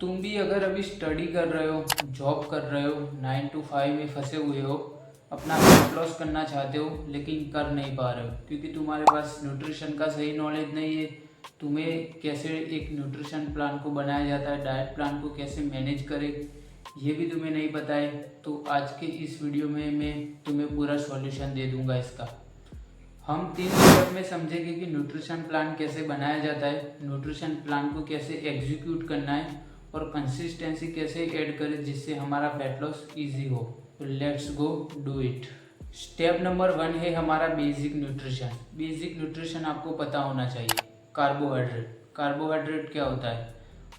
तुम भी अगर अभी स्टडी कर रहे हो, जॉब कर रहे हो, 9 to 5 में फंसे हुए हो, अपना वेट लॉस करना चाहते हो लेकिन कर नहीं पा रहे हो क्योंकि तुम्हारे पास न्यूट्रिशन का सही नॉलेज नहीं है। तुम्हें कैसे एक न्यूट्रिशन प्लान को बनाया जाता है, डाइट प्लान को कैसे मैनेज करें, ये भी तुम्हें नहीं पता है। तो आज के इस वीडियो में मैं तुम्हें पूरा सॉल्यूशन दे दूंगा इसका। हम 3 स्टेप में समझेंगे कि न्यूट्रिशन प्लान कैसे बनाया जाता है, न्यूट्रिशन प्लान को कैसे एग्जीक्यूट करना है और कंसिस्टेंसी कैसे ऐड करें जिससे हमारा फैट लॉस इजी हो। तो let's go do it. Step number 1 है हमारा बेसिक न्यूट्रिशन। बेसिक न्यूट्रिशन आपको पता होना चाहिए। कार्बोहाइड्रेट। कार्बोहाइड्रेट क्या होता है?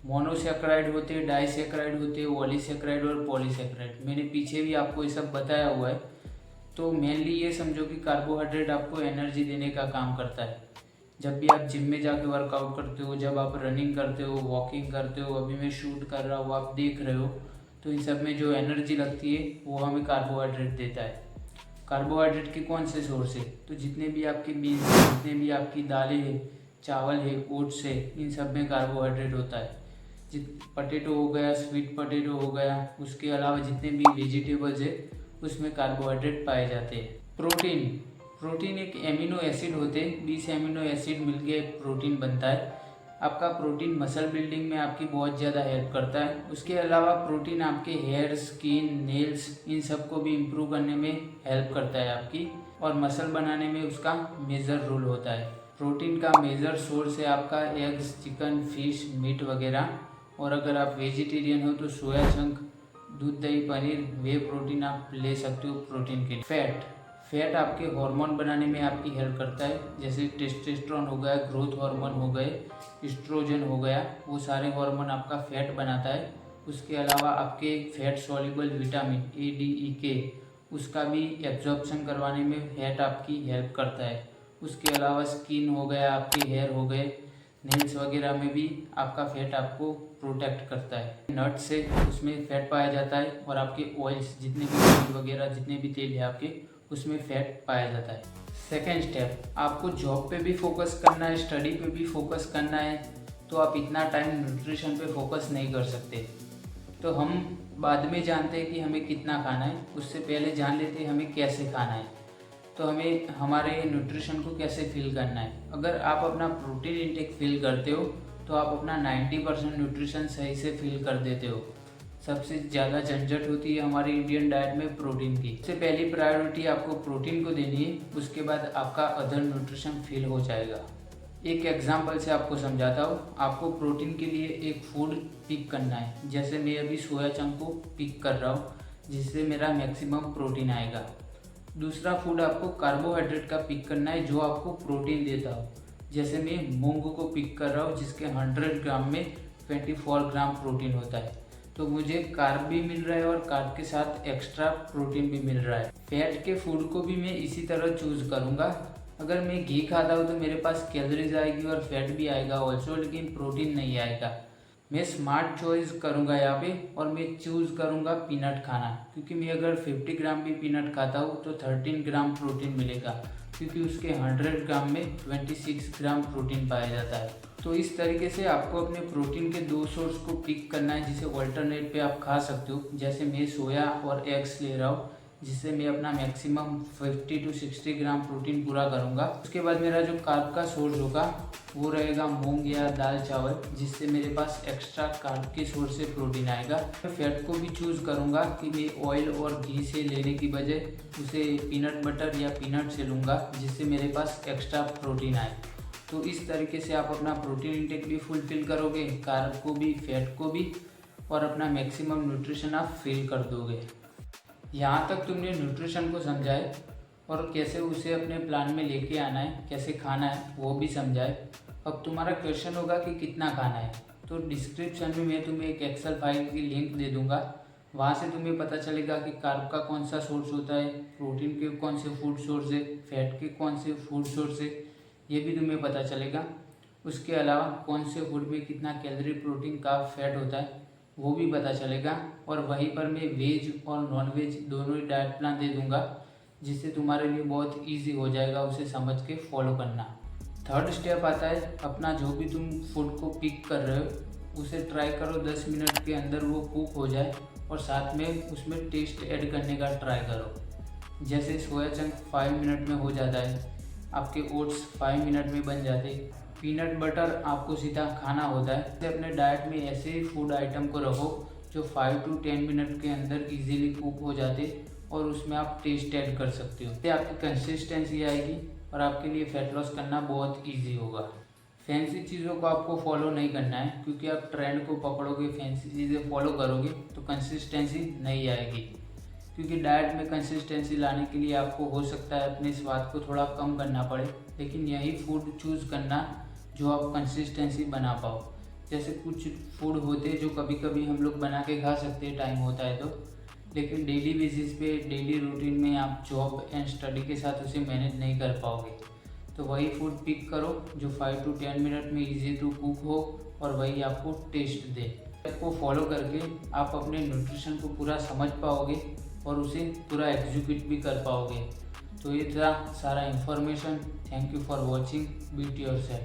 मोनोसेक्राइड होते हैं, डाइसेक्राइड होते हैं, पॉलीसेक्राइड और पॉलीसेक्राइड। मैंने पीछे भी आपको ये सब बताया हुआ है। तो मेनली ये समझो कि कार्बोहाइड्रेट आपको एनर्जी देने का काम करता है। जब भी आप जिम में जाके वर्कआउट करते हो, जब आप रनिंग करते हो, वॉकिंग करते हो, अभी मैं शूट कर रहा हूँ, आप देख रहे हो, तो इन सब में जो एनर्जी लगती है वो हमें कार्बोहाइड्रेट देता है। कार्बोहाइड्रेट के कौन से सोर्स है? तो जितने भी आपके बीन्स हैं, जितने भी आपकी दालें हैं, चावल है, ओट्स है, इन सब में कार्बोहाइड्रेट होता है। पटेटो हो गया, स्वीट पटेटो हो गया, उसके अलावा जितने भी वेजिटेबल्स है उसमें कार्बोहाइड्रेट पाए जाते हैं। प्रोटीन। प्रोटीन एक एमिनो एसिड होते हैं, 20 एमिनो एसिड मिलके प्रोटीन बनता है। आपका प्रोटीन मसल बिल्डिंग में आपकी बहुत ज़्यादा हेल्प करता है। उसके अलावा प्रोटीन आपके हेयर, स्किन, नेल्स, इन सब को भी इम्प्रूव करने में हेल्प करता है आपकी, और मसल बनाने में उसका मेजर रोल होता है। प्रोटीन का मेजर सोर्स है आपका एग्स, चिकन, फिश, मीट वगैरह। और अगर आप वेजिटेरियन हो तो सोया चंक, दूध, दही, पनीर, वे प्रोटीन आप ले सकते हो प्रोटीन के लिए। फैट। फैट आपके हार्मोन बनाने में आपकी हेल्प करता है, जैसे टेस्टोस्टेरोन हो गया, ग्रोथ हार्मोन हो गए, एस्ट्रोजन हो गया, वो सारे हार्मोन आपका फैट बनाता है। उसके अलावा आपके fat soluble vitamin A, D, E, K, उसका भी एब्जॉर्प्शन करवाने में फैट आपकी हेल्प करता है। उसके अलावा स्किन हो गया, आपके हेयर हो गए, नेल्स वगैरह में भी आपका फैट आपको प्रोटेक्ट करता है। नट्स से उसमें फैट पाया जाता है, और आपके ऑयल्स, जितने भी ऑयल वगैरह, जितने भी तेल है आपके, उसमें फैट पाया जाता है। सेकेंड स्टेप, आपको जॉब पे भी फोकस करना है, स्टडी पे भी फोकस करना है, तो आप इतना टाइम न्यूट्रिशन पे फोकस नहीं कर सकते। तो हम बाद में जानते हैं कि हमें कितना खाना है, उससे पहले जान लेते हैं हमें कैसे खाना है। तो हमें हमारे न्यूट्रिशन को कैसे फिल करना है। अगर आप अपना प्रोटीन इंटेक फिल करते हो तो आप अपना 90% न्यूट्रिशन सही से फिल कर देते हो। सबसे ज़्यादा झंझट होती है हमारी इंडियन डाइट में प्रोटीन की। सबसे पहली प्रायोरिटी आपको प्रोटीन को देनी है, उसके बाद आपका अदर न्यूट्रिशन फिल हो जाएगा। एक एग्जांपल से आपको समझाता हूँ। आपको प्रोटीन के लिए एक फूड पिक करना है, जैसे मैं अभी सोया चंक को पिक कर रहा हूँ जिससे मेरा मैक्सिमम प्रोटीन आएगा। दूसरा फूड आपको कार्बोहाइड्रेट का पिक करना है जो आपको प्रोटीन देता हो, जैसे मैं मूंग को पिक कर रहा हूँ जिसके 100 ग्राम में 24 ग्राम प्रोटीन होता है। तो मुझे कार्ब भी मिल रहा है और कार्ब के साथ एक्स्ट्रा प्रोटीन भी मिल रहा है। फैट के फूड को भी मैं इसी तरह चूज करूँगा। अगर मैं घी खाता हूँ तो मेरे पास कैलोरीज आएगी और फैट भी आएगा ऑल्सो, लेकिन प्रोटीन नहीं आएगा। मैं स्मार्ट चॉइस करूँगा यहाँ पे, और मैं चूज़ करूँगा पीनट खाना, क्योंकि मैं अगर 50 ग्राम भी पीनट खाता हूँ तो 13 ग्राम प्रोटीन मिलेगा, क्योंकि उसके 100 ग्राम में 26 ग्राम प्रोटीन पाया जाता है। तो इस तरीके से आपको अपने प्रोटीन के 2 सोर्स को पिक करना है जिसे ऑल्टरनेट पे आप खा सकते हो। जैसे मैं सोया और एग्स ले रहा हूँ जिससे मैं अपना मैक्सिमम 50 to 60 ग्राम प्रोटीन पूरा करूँगा। उसके बाद मेरा जो कार्ब का सोर्स होगा वो रहेगा मूंग या दाल चावल, जिससे मेरे पास एक्स्ट्रा कार्ब के सोर्स से प्रोटीन आएगा। मैं फैट को भी चूज़ करूँगा कि मैं ऑयल और घी से लेने की बजाय उसे पीनट बटर या पीनट से लूँगा जिससे मेरे पास एक्स्ट्रा प्रोटीन आए। तो इस तरीके से आप अपना प्रोटीन इंटेक भी फुलफिल करोगे, कार्ब को भी, फैट को भी, और अपना मैक्सिमम न्यूट्रिशन आप फिल कर दोगे। यहाँ तक तुमने न्यूट्रिशन को समझा है और कैसे उसे अपने प्लान में लेके आना है, कैसे खाना है वो भी समझा है। अब तुम्हारा क्वेश्चन होगा कि कितना खाना है। तो डिस्क्रिप्शन में मैं तुम्हें एक एक्सेल फाइल की लिंक दे दूँगा, वहाँ से तुम्हें पता चलेगा कि कार्ब का कौन सा सोर्स होता है, प्रोटीन के कौन से फूड सोर्स है, फैट के कौन से फूड सोर्स है, ये भी तुम्हें पता चलेगा। उसके अलावा कौन से फूड में कितना कैलोरी, प्रोटीन, कार्ब, फैट होता है वो भी पता चलेगा। और वहीं पर मैं वेज और नॉन वेज दोनों ही डाइट प्लान दे दूंगा, जिससे तुम्हारे लिए बहुत इजी हो जाएगा उसे समझ के फॉलो करना। थर्ड स्टेप आता है, अपना जो भी तुम फूड को पिक कर रहे हो उसे ट्राई करो 10 मिनट के अंदर वो कुक हो जाए, और साथ में उसमें टेस्ट ऐड करने का ट्राई करो। जैसे सोया चंक 5 मिनट में हो जाता है, आपके ओट्स 5 मिनट में बन जाते, पीनट बटर आपको सीधा खाना होता है। तो अपने डाइट में ऐसे ही फूड आइटम को रखो जो 5 to 10 मिनट के अंदर इजीली कुक हो जाते और उसमें आप टेस्ट ऐड कर सकते हो। इससे आपकी कंसिस्टेंसी आएगी और आपके लिए फैट लॉस करना बहुत ईजी होगा। फैंसी चीज़ों को आपको फॉलो नहीं करना है, क्योंकि आप ट्रेंड को पकड़ोगे, फैंसी चीज़ें फॉलो करोगे तो कंसिस्टेंसी नहीं आएगी। क्योंकि डाइट में कंसिस्टेंसी लाने के लिए आपको हो सकता है अपने स्वाद को थोड़ा कम करना पड़े, लेकिन यही फूड चूज़ करना जो आप कंसिस्टेंसी बना पाओ। जैसे कुछ फूड होते हैं जो कभी कभी हम लोग बना के खा सकते हैं, टाइम होता है तो, लेकिन डेली बेसिस पे, डेली रूटीन में आप जॉब एंड स्टडी के साथ उसे मैनेज नहीं कर पाओगे। तो वही फूड पिक करो जो 5 to 10 मिनट में इजी टू कुक हो और वही आपको टेस्ट दे। को फॉलो करके आप अपने न्यूट्रिशन को पूरा समझ पाओगे और उसे पूरा एग्जीक्यूट भी कर पाओगे। तो ये था सारा information. Thank you for watching. Beat yourself.